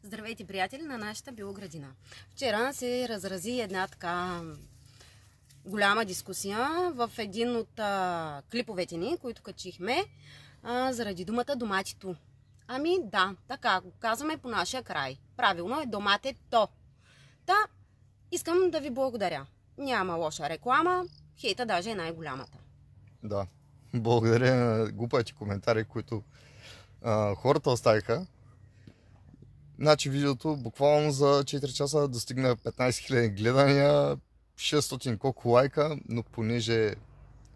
Здравейте, приятели на нашата биоградина. Вчера се разрази една така голяма дискусия в един от клиповете ни, които качихме, заради думата доматито. Ами да, така го казваме по нашия край. Правилно е доматето. Та, искам да ви благодаря. Няма лоша реклама, хейта даже е най-голямата. Да, благодаря на глупавите коментари, които хората оставиха. Значи видеото буквално за 4 часа достигна 15 000 гледания, 600 колко лайка, но понеже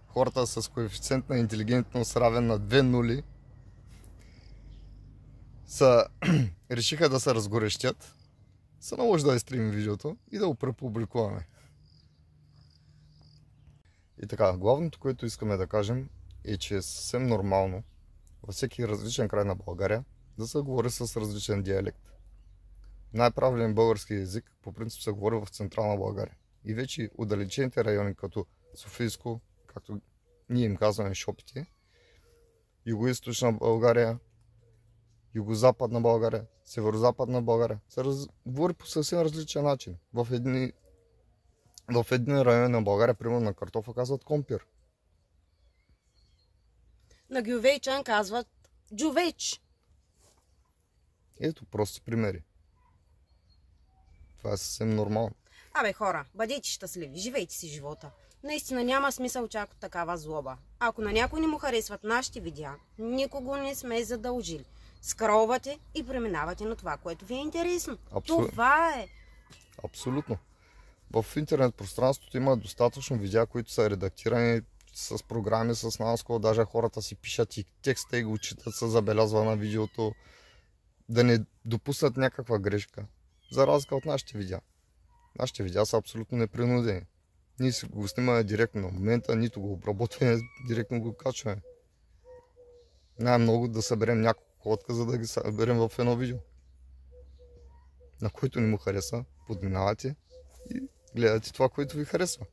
хората с коефициент на интелигентност равен на 2 нули решиха да се разгорещят, се наложи да изтримим видеото и да го препубликуваме. И така, главното, което искаме да кажем е, че е съвсем нормално във всеки различен край на България да се говори с различен диалект. Най-правилен български език по принцип се говори в Централна България. И вече отдалечените райони, като Софийско, както ние им казваме Шопите, Югоизточна България, Югозападна България, Северозападна България, се говори по съвсем различен начин. В един район на България, примерно на картофа, казват компир. На гювейчан казват джувейч. Ето, прости примери. Това е съвсем нормално. Абе хора, бъдете щастливи, живейте си живота. Наистина няма смисъл чак от такава злоба. Ако на някой не му харесват нашите видеа, никого не сме задължили. Скролвате и преминавате на това, което ви е интересно. Това е. Абсолютно. В интернет пространството има достатъчно видеа, които са редактирани с програми, с наскоро. Даже хората си пишат и текста и го четат, се забелязва на видеото, да не допуснат някаква грешка. За разлика от нашите видеа. Нашите видеа са абсолютно непринудени. Ние си го снимаме директно на момента, нито го обработваме, директно го качваме. Най-много да съберем няколко отказа, да ги съберем в едно видео. На който не му хареса, подминавате и гледате това, което ви харесва.